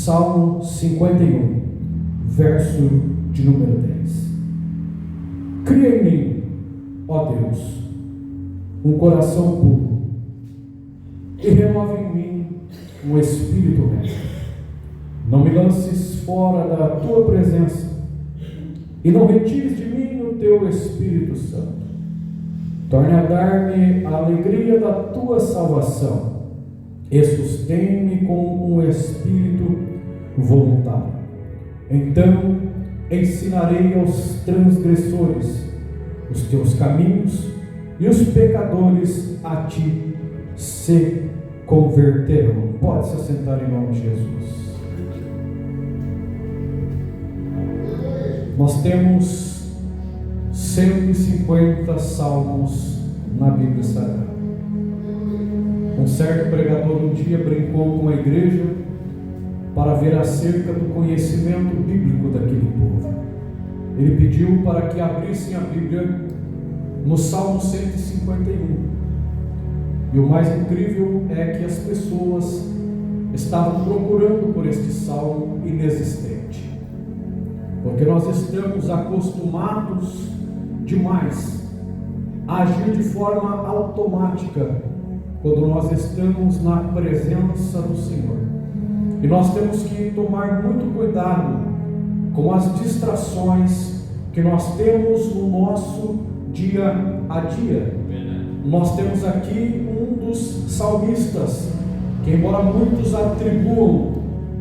Salmo 51, verso de número 10. Cria em mim, ó Deus, um coração puro, e renova em mim um espírito reto. Não me lances fora da tua presença, e não retires de mim o teu Espírito Santo. Torne a dar-me a alegria da tua salvação, e sustém-me com um espírito voluntário. Então ensinarei aos transgressores os teus caminhos, e os pecadores a ti se converterão. Pode se assentar em nome de Jesus. Nós temos 150 salmos na Bíblia Sagrada. Um certo pregador um dia brincou com a igreja para ver acerca do conhecimento bíblico daquele povo. Ele pediu para que abrissem a Bíblia no Salmo 151. E o mais incrível é que as pessoas estavam procurando por este salmo inexistente, porque nós estamos acostumados demais a agir de forma automática quando nós estamos na presença do Senhor. E nós temos que tomar muito cuidado com as distrações que nós temos no nosso dia a dia. Nós temos aqui um dos salmistas, que embora muitos atribuam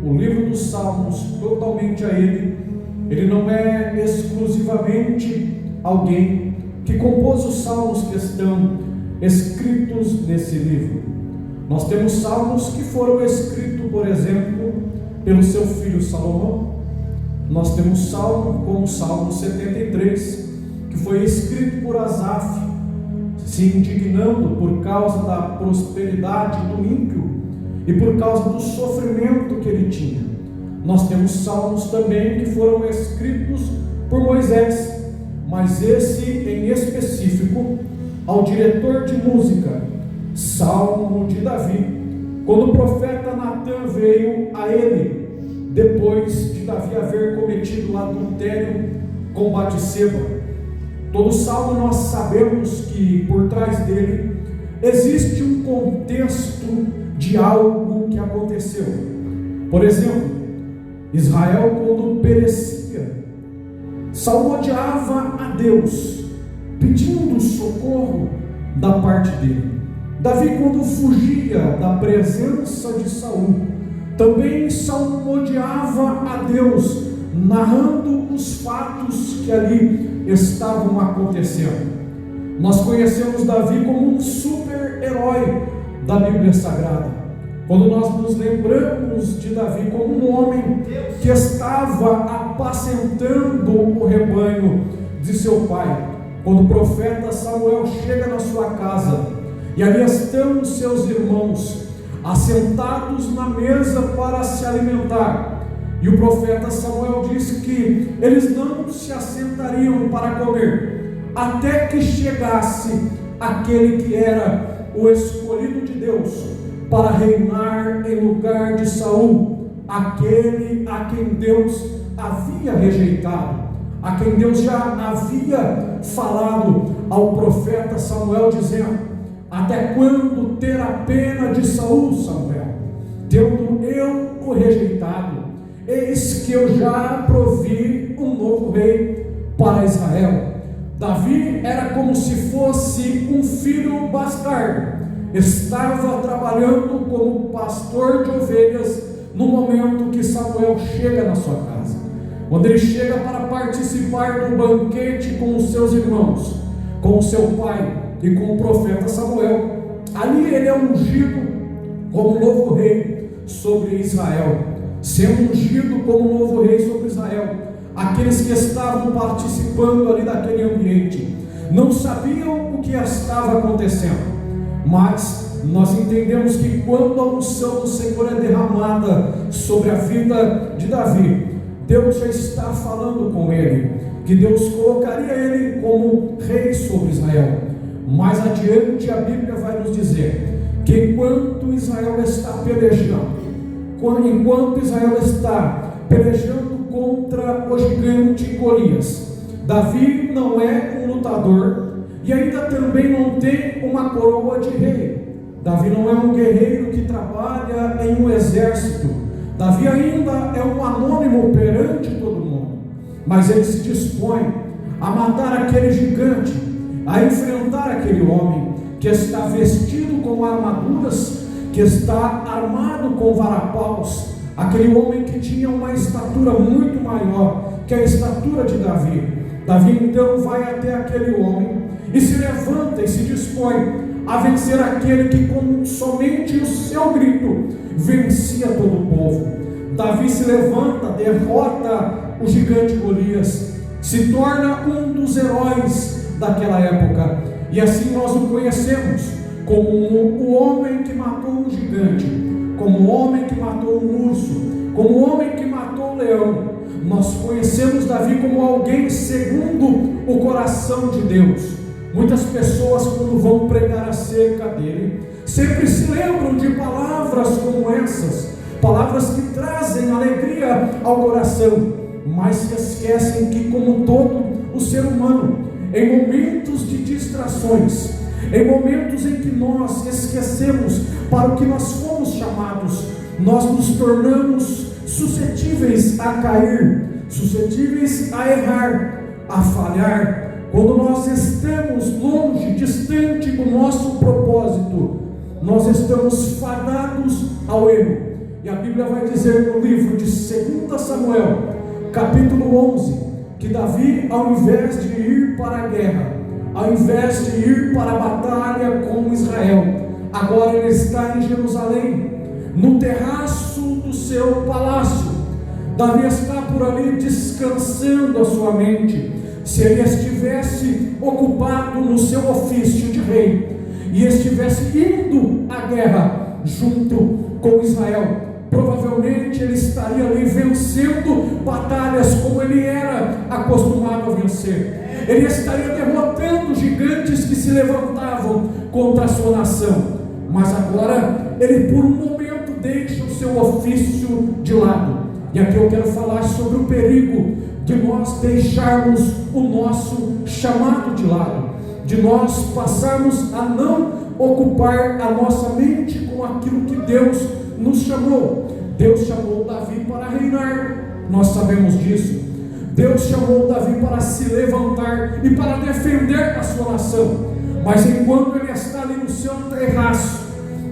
o livro dos Salmos totalmente a ele, ele não é exclusivamente alguém que compôs os salmos que estão escritos nesse livro. Nós temos salmos que foram escritos, por exemplo, pelo seu filho Salomão. Nós temos salmo como o Salmo 73, que foi escrito por Asaf, se indignando por causa da prosperidade do ímpio e por causa do sofrimento que ele tinha. Nós temos salmos também que foram escritos por Moisés, mas esse em específico, ao diretor de música, Salmo de Davi, quando o profeta Natan veio a ele, depois de Davi haver cometido adultério com Batseba. Todo salmo nós sabemos que por trás dele existe um contexto de algo que aconteceu. Por exemplo, Israel, quando perecia, salmodiava a Deus, pedindo socorro da parte dele. Davi, quando fugia da presença de Saul, também salmodiava a Deus, narrando os fatos que ali estavam acontecendo. Nós conhecemos Davi como um super-herói da Bíblia Sagrada, quando nós nos lembramos de Davi como um homem que estava apacentando o rebanho de seu pai. Quando o profeta Samuel chega na sua casa, e ali estão os seus irmãos assentados na mesa para se alimentar, e o profeta Samuel diz que eles não se assentariam para comer até que chegasse aquele que era o escolhido de Deus para reinar em lugar de Saul, aquele a quem Deus havia rejeitado, a quem Deus já havia falado ao profeta Samuel, dizendo: até quando terá pena de Saul, Samuel, tendo eu o rejeitado? Eis que eu já provi um novo rei para Israel. Davi era como se fosse um filho bastardo, estava trabalhando como pastor de ovelhas no momento que Samuel chega na sua casa. Quando ele chega para participar do banquete com os seus irmãos, com o seu pai e com o profeta Samuel, ali ele é ungido como novo rei sobre Israel. Sendo ungido como novo rei sobre Israel, aqueles que estavam participando ali daquele ambiente não sabiam o que estava acontecendo, mas nós entendemos que quando a unção do Senhor é derramada sobre a vida de Davi, Deus já está falando com ele, que Deus colocaria ele como rei sobre Israel. Mais adiante a Bíblia vai nos dizer que enquanto Israel está pelejando, enquanto Israel está pelejando contra o gigante Golias. Davi não é um lutador e ainda também não tem uma coroa de rei. Davi não é um guerreiro que trabalha em um exército. Davi ainda é um anônimo perante todo mundo, mas ele se dispõe a matar aquele gigante, a enfrentar aquele homem que está vestido com armaduras, que está armado com varapaus, aquele homem que tinha uma estatura muito maior que a estatura de Davi. Davi então vai até aquele homem e se levanta e se dispõe a vencer aquele que com somente o seu grito vencia todo o povo. Davi se levanta, derrota o gigante Golias, se torna um dos heróis daquela época, e assim nós o conhecemos como o homem que matou o gigante, como o homem que matou o urso, como o homem que matou o leão. Nós conhecemos Davi como alguém segundo o coração de Deus. Muitas pessoas, quando vão pregar acerca dele, sempre se lembram de palavras como essas, palavras que trazem alegria ao coração, mas se esquecem que, como todo o ser humano, em momentos de distrações, em momentos em que nós esquecemos para o que nós fomos chamados, nós nos tornamos suscetíveis a cair, suscetíveis a errar, a falhar. Quando nós estamos longe, distante do nosso propósito, nós estamos fadados ao erro. E a Bíblia vai dizer no livro de 2 Samuel, capítulo 11, que Davi, ao invés de ir para a guerra, ao invés de ir para a batalha com Israel, agora ele está em Jerusalém, no terraço do seu palácio. Davi está por ali descansando a sua mente. Se ele estivesse ocupado no seu ofício de rei e estivesse indo à guerra junto com Israel, provavelmente ele estaria ali vencendo batalhas como ele era acostumado a vencer. Ele estaria derrotando gigantes que se levantavam contra a sua nação. Mas agora ele por um momento deixa o seu ofício de lado. E aqui eu quero falar sobre o perigo de nós deixarmos o nosso chamado de lado, de nós passarmos a não ocupar a nossa mente com aquilo que Deus nos chamou. Deus chamou Davi para reinar, nós sabemos disso. Deus chamou Davi para se levantar e para defender a sua nação. Mas enquanto ele está ali no seu terraço,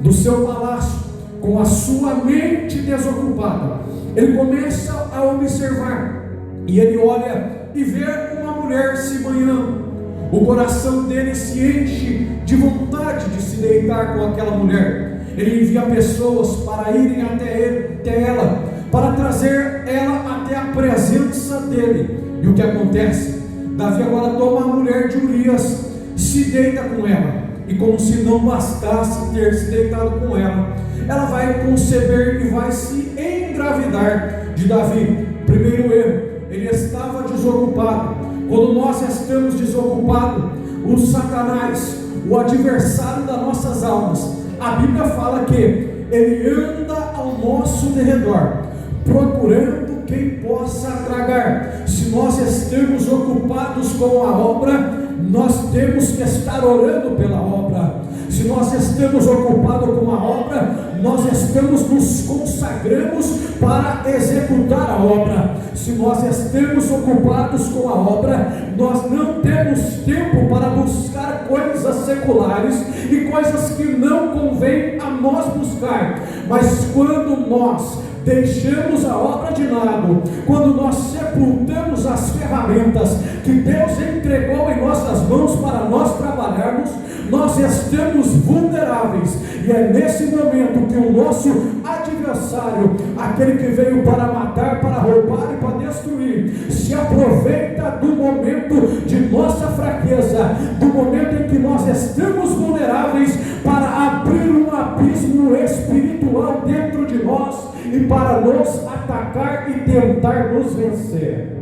do seu palácio, com a sua mente desocupada, ele começa a observar, e ele olha e vê uma mulher se banhando. O coração dele se enche de vontade de se deitar com aquela mulher. Ele envia pessoas para irem até ela, para trazer ela até a presença dele. E o que acontece? Davi agora toma a mulher de Urias, se deita com ela, e como se não bastasse ter se deitado com ela, ela vai conceber e vai se engravidar de Davi. Primeiro erro, ele estava desocupado. Quando nós estamos desocupados, o Satanás, o adversário das nossas almas, a Bíblia fala que ele anda ao nosso derredor, procurando quem possa tragar. Se nós estamos ocupados com a obra, nós temos que estar orando pela obra. Se nós estamos ocupados com a obra, nós nos consagramos para executar a obra. Se nós estamos ocupados com a obra, nós não temos tempo para buscar coisas seculares e coisas que não convém a nós buscar. Mas quando nós deixamos a obra de lado, quando nós sepultamos as ferramentas que Deus entregou em nossas mãos para nós trabalharmos, nós estamos vulneráveis. E é nesse momento que o nosso adversário, aquele que veio para matar, para roubar e para destruir, se aproveita do momento de nossa fraqueza, do momento em que nós estamos vulneráveis, para abrir um abismo espiritual dentro de nós e para nos atacar e tentar nos vencer.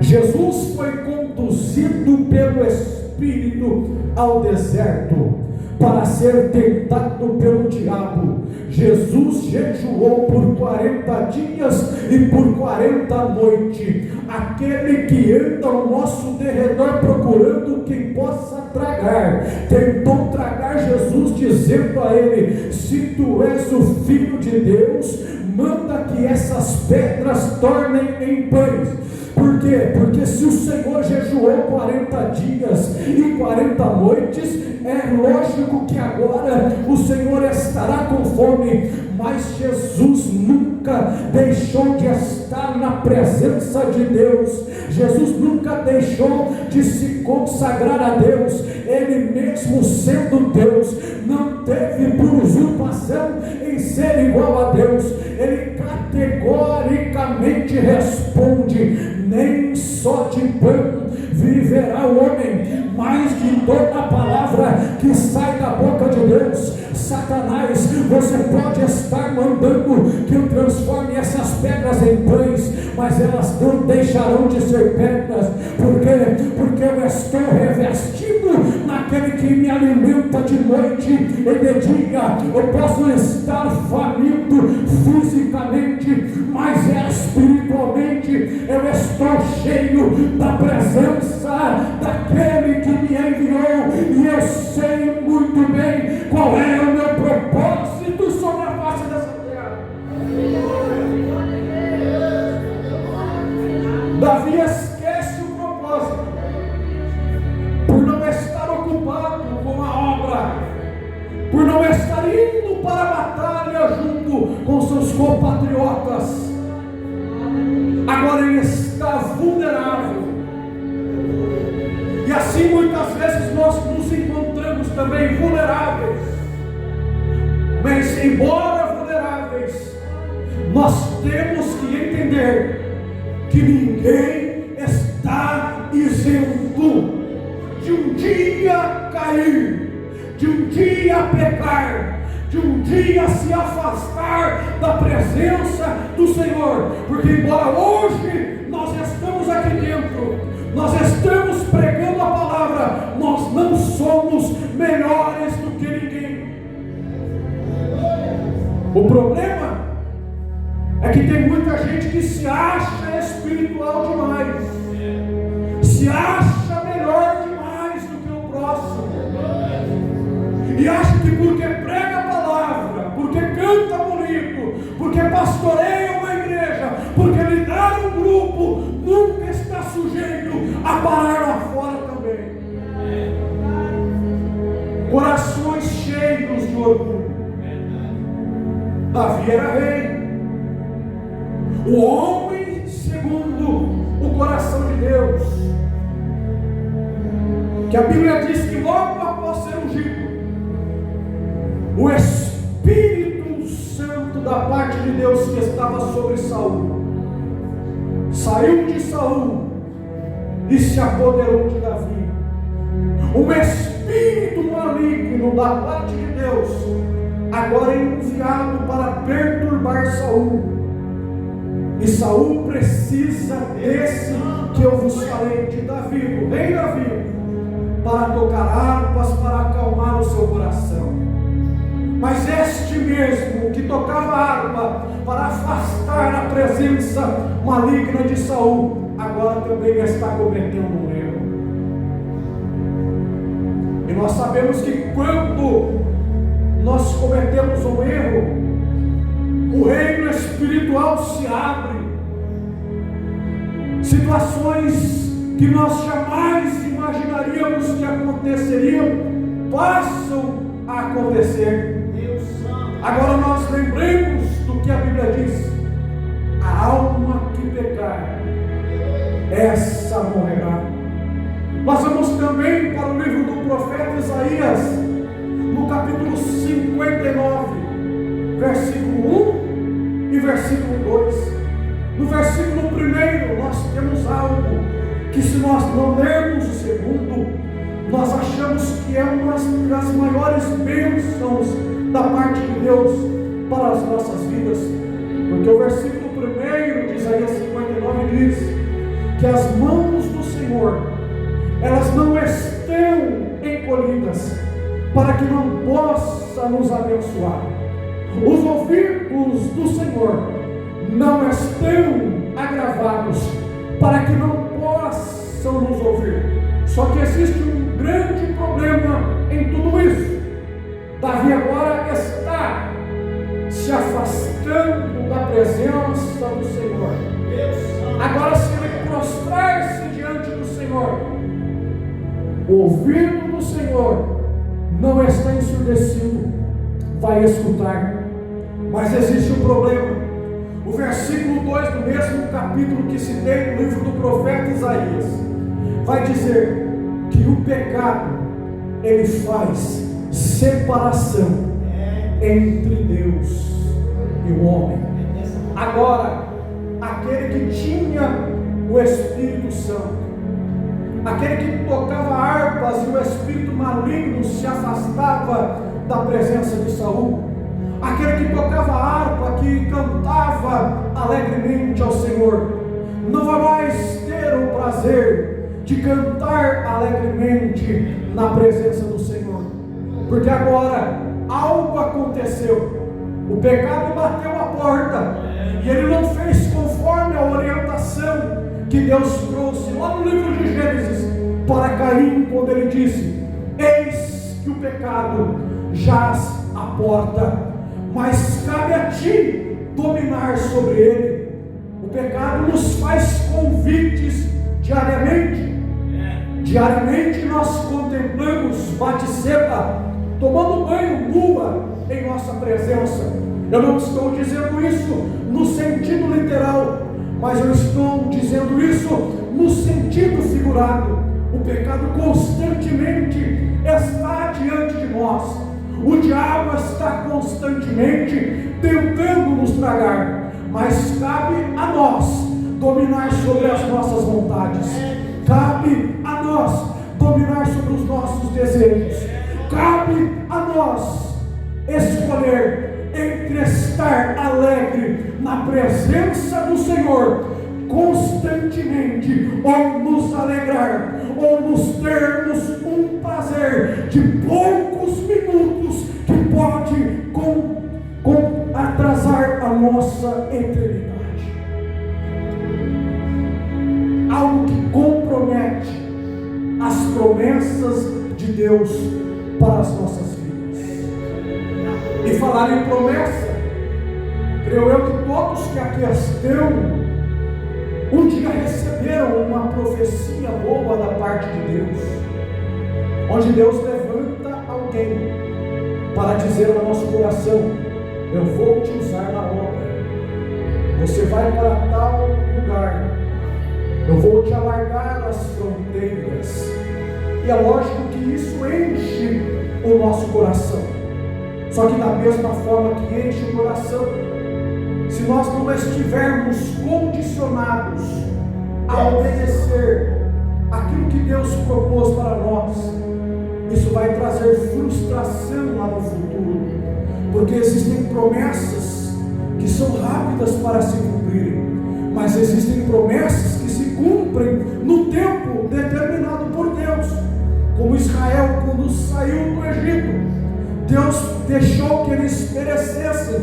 Jesus foi conduzido pelo Espírito ao deserto para ser tentado pelo diabo. Jesus jejuou por 40 dias e por 40 noites. Aquele que anda ao nosso derredor procurando quem possa tragar, tentou tragar Jesus, dizendo a ele: se tu és o Filho de Deus, manda que essas pedras tornem em pães. Por quê? Porque se o Senhor jejuou 40 dias e 40 noites, é lógico que agora o Senhor estará com fome. Mas Jesus nunca deixou de estar na presença de Deus. Jesus nunca deixou de se consagrar a Deus. Ele mesmo sendo Deus, não teve por usurpação em ser igual a Deus. Ele categoricamente responde: nem só de pão viverá o homem, mas de toda a palavra que sai da boca de Deus. Satanás, você pode estar mandando que eu transforme essas pedras em pães, mas elas não deixarão de ser pedras. Por quê? Porque eu estou revestido naquele que me alimenta de noite e de dia. Eu posso estar faminto fisicamente, mas espiritualmente eu estou cheio da presença daquele que me enviou, e eu sei muito bem qual é o meu propósito sobre a face dessa terra. Davi esquece o propósito por não estar ocupado com a obra, por não estar indo para a batalha junto com seus compatriotas. Agora ele está vulnerável. E assim muitas vezes nós nos encontramos também vulneráveis. Mas embora vulneráveis, nós temos que entender que ninguém está isento de um dia cair, de um dia pecar, de um dia se afastar da presença do Senhor. Porque embora hoje nós estamos aqui dentro, nós estamos pregando a palavra, nós não somos melhores do que ninguém. O problema é que tem muita gente que se acha espiritual demais, se acha melhor demais do que o próximo, e acha que porque prega a palavra, porque canta bonito, porque pastoreia uma igreja, porque lidera um grupo, nunca está sujeito a parar lá fora também. Corações cheios de orgulho. Davi era rei, o homem segundo o coração de Deus, que a Bíblia diz que logo após ser ungido, o Espírito Santo da parte de Deus que estava sobre Saul saiu de Saul e se apoderou de Davi. Um espírito maligno da parte de Deus agora é enviado para perturbar Saul. E Saul precisa desse que eu vos falei, de Davi, do rei Davi, para tocar harpas, para acalmar o seu coração. Mas este mesmo que tocava harpa para afastar a presença maligna de Saul, agora também está cometendo um erro. E nós sabemos que quando nós cometemos um erro, o reino espiritual se abre. Situações que nós jamais imaginaríamos que aconteceriam, passam a acontecer. Agora nós lembremos do que a Bíblia diz: a alma que pecar, essa morrerá. Nós vamos também para o livro do profeta Isaías, no capítulo 59, versículo 1 e versículo 2. No versículo 1 nós temos algo que, se nós não lermos o segundo, nós achamos que é uma das maiores bênçãos da parte de Deus para as nossas vidas. Porque o versículo 1 de Isaías 59 diz que as mãos do Senhor, elas não estão encolhidas para que não possa nos abençoar, Os ouvidos do Senhor não estão agravados para que não possam nos ouvir. Só que existe um grande problema em tudo isso. Davi agora está se afastando da presença do Senhor. Agora, se ele prostrar-se diante do Senhor, o ouvido do Senhor não está ensurdecido, vai escutar. Mas existe um problema. O versículo 2 do mesmo capítulo que citei no livro do profeta Isaías vai dizer que o pecado, ele faz separação entre Deus e o homem. Agora, aquele que tinha o Espírito Santo, aquele que tocava harpas e o espírito maligno se afastava da presença de Saul, aquele que tocava harpa, que cantava alegremente ao Senhor, não vai mais ter o prazer de cantar alegremente na presença do Senhor, porque agora algo aconteceu. O pecado bateu a porta e ele não fez conforme a orientação que Deus trouxe lá no livro de Gênesis para Caim, quando ele disse: eis que o pecado jaz à porta, mas cabe a ti dominar sobre ele. O pecado nos faz convites diariamente. Diariamente nós contemplamos Batseba tomando banho nua em nossa presença. Eu não estou dizendo isso no sentido literal, mas eu estou dizendo isso no sentido figurado. O pecado constantemente está diante de nós. O diabo está constantemente tentando nos tragar, mas cabe a nós dominar sobre as nossas vontades. Cabe a nós dominar sobre os nossos desejos. Cabe a nós escolher entre estar alegre na presença do Senhor constantemente, ou nos alegrar, ou nos termos um prazer de poucos minutos que pode atrasar a nossa eternidade. Algo que compromete as promessas de Deus para as nossas vidas. E falar em promessa, creio eu que todos que aqui estão um dia receberam uma profecia boa da parte de Deus, onde Deus levanta alguém para dizer ao nosso coração: eu vou te usar na obra, você vai para tal lugar, eu vou te alargar as fronteiras. E é lógico que isso enche o nosso coração. Só que da mesma forma que enche o coração, se nós não estivermos condicionados a obedecer aquilo que Deus propôs para nós, isso vai trazer frustração lá no futuro, porque existem promessas que são rápidas para se cumprirem, mas existem promessas que se cumprem no tempo determinado por Deus. Como Israel, quando saiu do Egito, Deus deixou que eles perecessem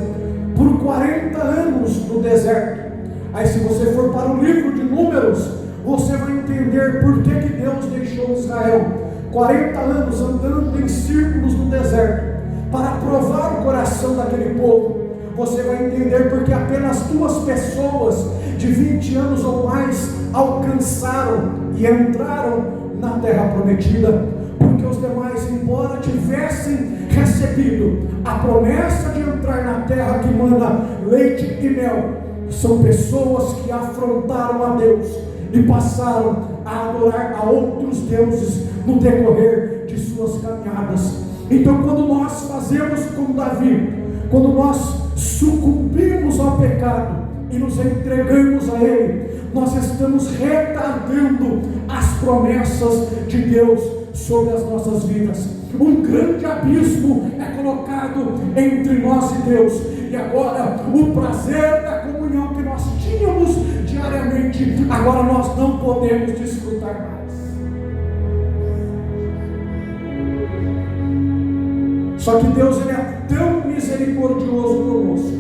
por 40 anos no deserto. Aí, se você for para o livro de Números, você vai entender por que Deus deixou Israel 40 anos andando em círculos no deserto, para provar o coração daquele povo. Você vai entender porque apenas 2 pessoas de 20 anos ou mais alcançaram e entraram na terra prometida, porque os demais, embora tivessem recebido a promessa de entrar na terra que manda leite e mel, são pessoas que afrontaram a Deus e passaram a adorar a outros deuses no decorrer de suas caminhadas. Então, quando nós fazemos como Davi, quando nós sucumbimos ao pecado e nos entregamos a ele, nós estamos retardando as promessas de Deus sobre as nossas vidas. Um grande abismo é colocado entre nós e Deus, e agora o prazer da comunhão que nós tínhamos diariamente, agora nós não podemos desfrutar mais. Só que Deus, ele é tão misericordioso misericordioso conosco.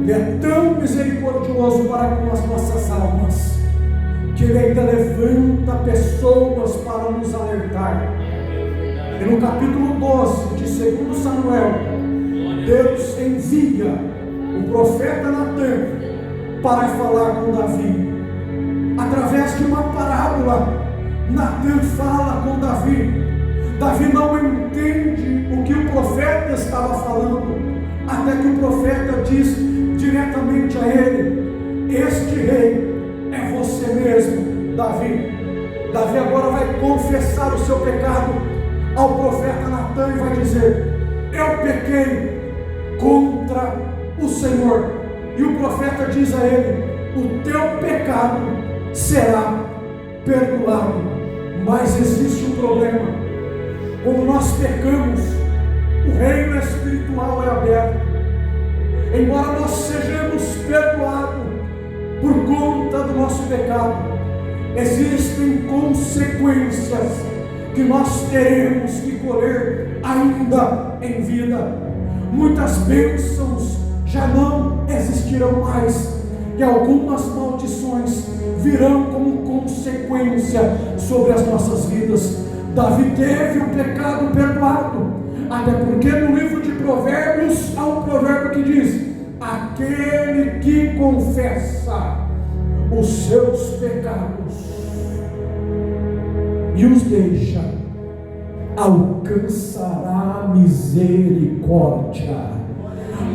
Ele é tão misericordioso para com as nossas almas, que Ele ainda levanta pessoas para nos alertar. E no capítulo 12 de 2 Samuel, Deus envia o profeta Natan para falar com Davi. Através de uma parábola, Natan fala com Davi. Davi não entende o que o profeta estava falando, até que o profeta diz diretamente a ele: este rei é você mesmo, Davi. Davi agora vai confessar o seu pecado ao profeta Natan e vai dizer: eu pequei contra o Senhor. E o profeta diz a ele: o teu pecado será perdoado. Mas existe um problema. Quando nós pecamos, o reino espiritual é aberto. Embora nós sejamos perdoados por conta do nosso pecado, existem consequências que nós teremos que colher ainda em vida. Muitas bênçãos já não existirão mais, e algumas maldições virão como consequência sobre as nossas vidas. Davi teve o pecado perdoado, até porque no livro de Provérbios há um provérbio que diz: aquele que confessa os seus pecados e os deixa, alcançará misericórdia.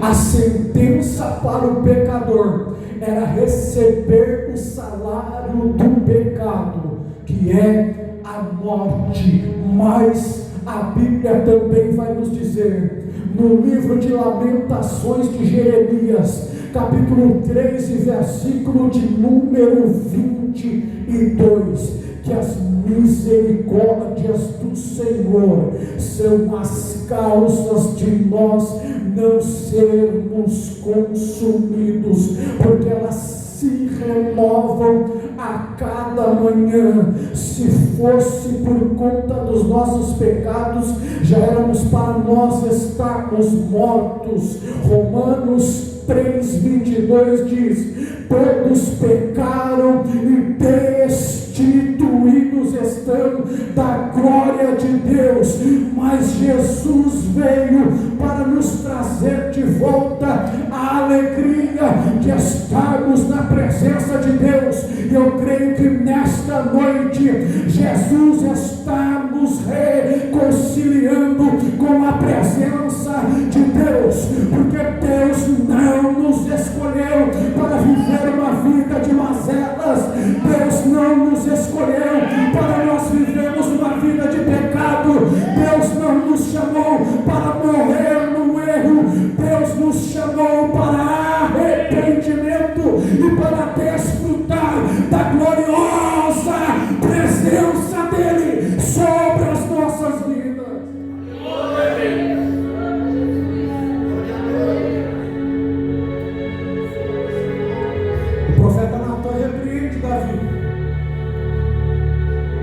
A sentença para o pecador era receber o salário do pecado, que é a morte. Mas a Bíblia também vai nos dizer, no livro de Lamentações de Jeremias, capítulo 3 e versículo de número 22, que as misericórdias do Senhor são as causas de nós não sermos consumidos, porque elas se renovam a cada manhã. Se fosse por conta dos nossos pecados, já éramos para nós estarmos mortos. Romanos 3:22 diz: todos pecaram e destituídos estão da glória de Deus, mas Jesus veio para nos trazer de volta a alegria de estarmos na presença de Deus. E eu creio que nesta noite Jesus está nos reconciliando com a presença de Deus, porque Deus não nos escolheu para viver uma vida de mazelas. Deus não nos escolheu para nós vivermos uma vida de pecado. Deus não nos chamou para morrer no erro. Deus nos chamou para arrependimento e para desfrutar da gloriosa presença dele sobre as nossas vidas. O profeta Natan repreende Davi.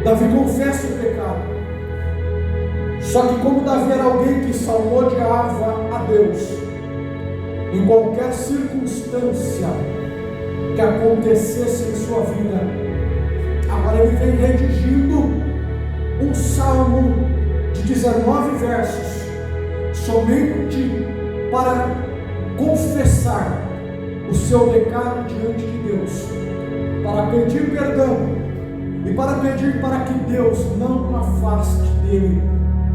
Davi confessa o pecado. Só que como Davi era alguém que salmodiava a Deus, em qualquer circunstância que acontecesse em sua vida, agora ele vem redigindo um salmo de 19 versos, somente para confessar o seu pecado diante de Deus, para pedir perdão e para pedir para que Deus não afaste dele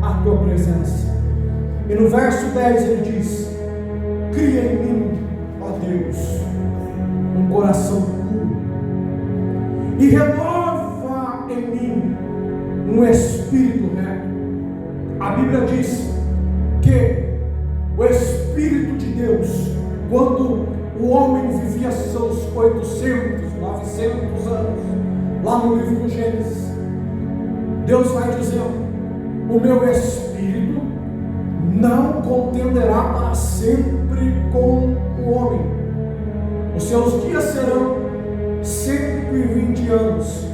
a tua presença. E no verso 10 ele diz: cria em mim, ó Deus, um coração puro e renova em mim um espírito reto. A Bíblia diz que o Espírito de Deus, quando o homem vivia seus 800, 900 anos, lá no livro de Gênesis, Deus vai dizer: o meu Espírito não contenderá para sempre com o homem. Os seus dias serão 120 anos.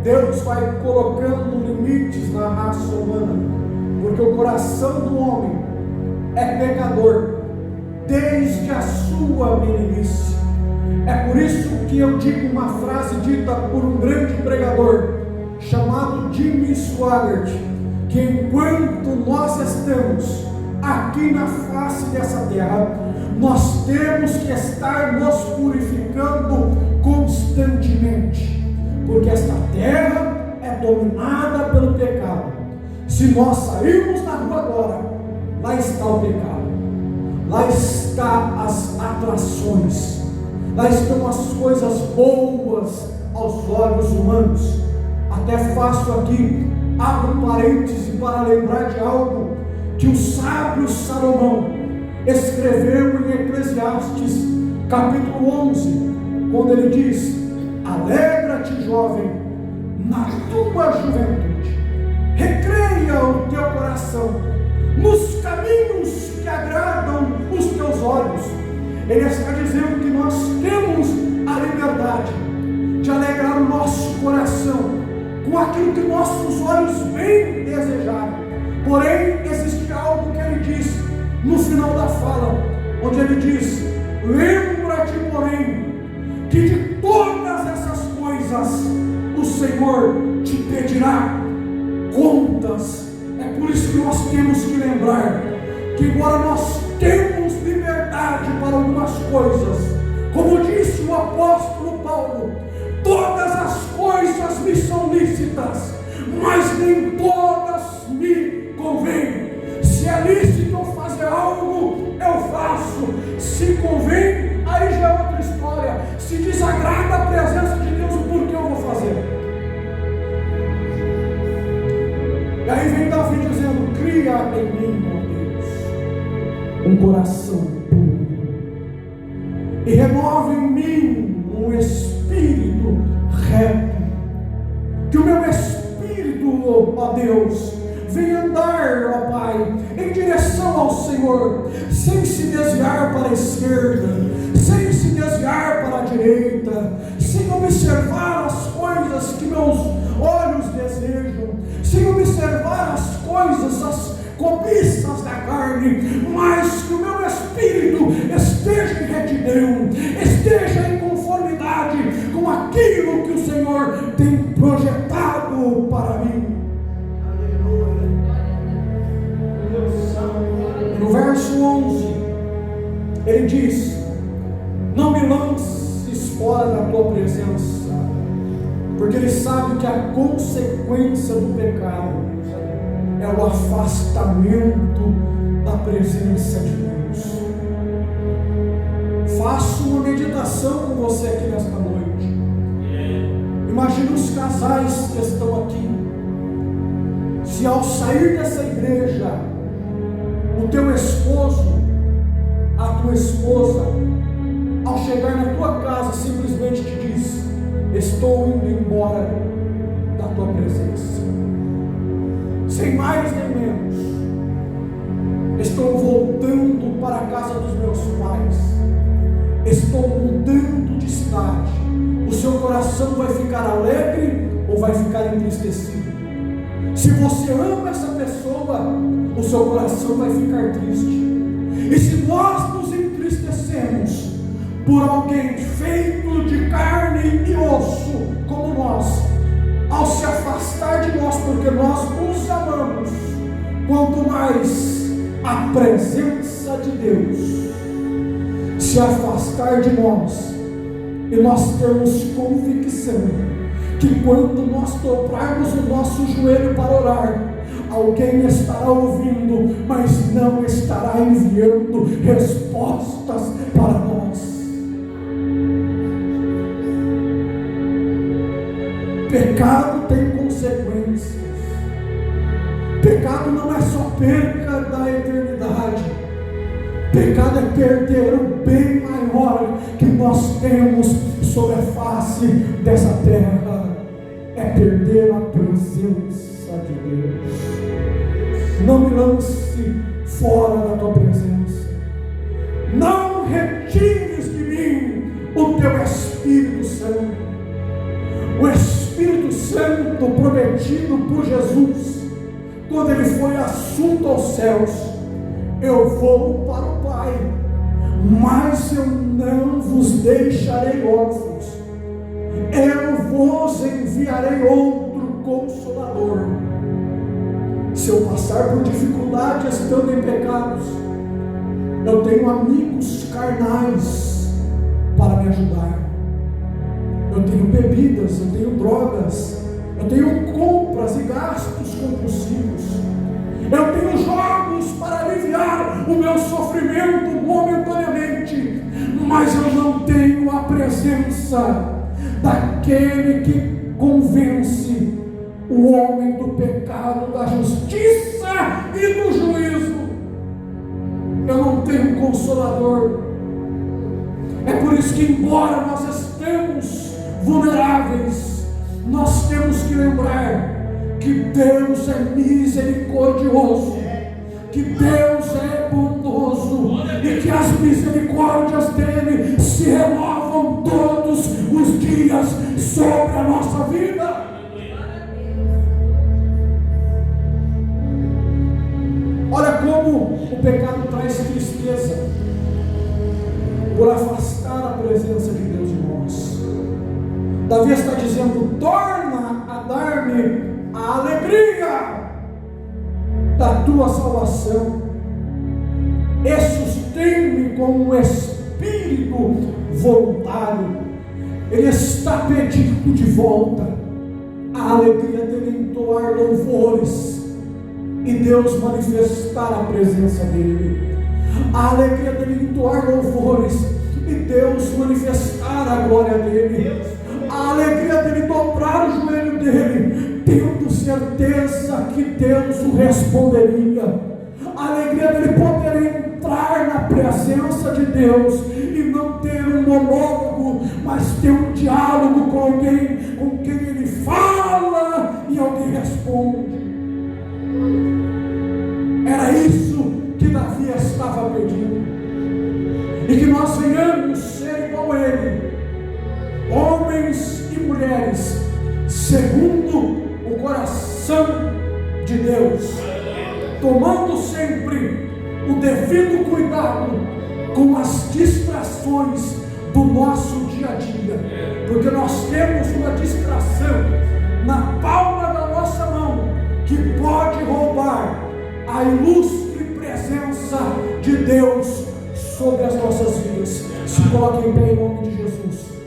Deus vai colocando limites na raça humana, porque o coração do homem é pecador desde a sua meninice. É por isso que eu digo uma frase dita por um grande pregador chamado Jimmy Swaggart, que enquanto nós estamos aqui na face dessa terra, nós temos que estar nos purificando constantemente, porque esta terra é dominada pelo pecado. Se nós sairmos na rua agora, lá está o pecado, lá está as atrações, lá estão as coisas boas aos olhos humanos. Até faço aqui, abro um parêntese para lembrar de algo que o sábio Salomão escreveu em Eclesiastes capítulo 11, quando ele diz: alegra-te, jovem, na tua juventude, recreia o teu coração nos caminhos que agradam os teus olhos. Ele está dizendo que nós temos a liberdade de alegrar o nosso coração com aquilo que nossos olhos bem desejarem. Porém, existe algo que ele diz no final da fala, onde ele diz: lembra-te, porém, que de todas essas coisas o Senhor te pedirá contas. É por isso que nós temos que lembrar que, embora nós temos liberdade para algumas coisas, como disse o apóstolo Paulo, todas as coisas me são lícitas, mas nem todas me convêm. Se é lícito eu fazer algo, eu faço. Se convém, aí já é outra história. Se desagrada a presença de Deus, o porquê eu vou fazer? E aí vem Davi dizendo: cria em mim, ó Deus, um coração puro, e remove em mim um espírito reto. Que o meu espírito, ó Deus, venha andar, ó Pai, em direção ao Senhor, sem se desviar para a esquerda, sem se desviar para a direita, sem observar as coisas que meus olhos desejam, sem observar as coisas, as cobiças da carne, mas que o meu espírito esteja em retidão, esteja em conformidade com aquilo que o Senhor tem projetado para mim. No verso 11, ele diz: não me lances fora da tua presença, porque ele sabe que a consequência do pecado é o afastamento da presença de Deus. Faço uma meditação com você aqui nesta noite. Imagine os casais que estão aqui. Se ao sair dessa igreja, o teu esposo, a tua esposa, ao chegar na tua casa, simplesmente te diz: estou indo embora da tua presença. Sem mais nem menos, estou voltando para a casa dos meus pais, estou mudando de cidade. O seu coração vai ficar alegre ou vai ficar entristecido? Se você ama essa pessoa, o seu coração vai ficar triste. E se nós nos entristecemos por alguém feito de carne e osso como nós, ao se afastar de nós porque nós os amamos, quanto mais a presença de Deus se afastar de nós, e nós termos convicção que quando nós dobrarmos o nosso joelho para orar, alguém estará ouvindo, mas não estará enviando respostas para nós. Pecado tem consequências. Pecado não é só perca da eternidade. Pecado é perder o bem maior que nós temos sobre a face dessa terra. É perder a presença de Deus. Não me lance fora da tua presença. Não retires de mim o teu Espírito Santo. O Espírito Santo prometido por Jesus, quando ele foi assunto aos céus: eu vou para o Pai, mas eu não vos deixarei órfãos, eu vos enviarei outro Consolador. Se eu passar por dificuldades estando em pecados, eu tenho amigos carnais para me ajudar. Eu tenho bebidas, eu tenho drogas, eu tenho compras e gastos compulsivos, eu tenho jogos para aliviar o meu sofrimento momentaneamente, mas eu não tenho a presença daquele que convence o homem do pecado, da justiça e do juízo. Eu não tenho um Consolador. É por isso que, embora nós estemos vulneráveis, nós temos que lembrar que Deus é misericordioso, que Deus é bondoso e que as misericórdias dele se renovam todos os dias sobre a nossa vida. Olha como o pecado traz tristeza por afastar a presença de Deus em nós. Davi está dizendo: torna a dar-me a alegria da tua salvação e sustém-me com um espírito voluntário. Ele está pedindo de volta a alegria dele entoar louvores e Deus manifestar a presença dele, a alegria dele entoar louvores e Deus manifestar a glória dele, a alegria dele dobrar o joelho dele, tendo certeza que Deus o responderia, a alegria dele poder entrar na presença de Deus e não ter um monólogo, mas ter um diálogo com alguém com quem ele fala e alguém responde. Era isso que Davi estava pedindo, e que nós venhamos ser igual a ele, homens e mulheres segundo o coração de Deus, tomando sempre o devido cuidado com as distrações do nosso dia a dia, porque nós temos uma distração na palma da nossa mão que pode roubar a ilustre presença de Deus sobre as nossas vidas. Se coloque em pé em nome de Jesus.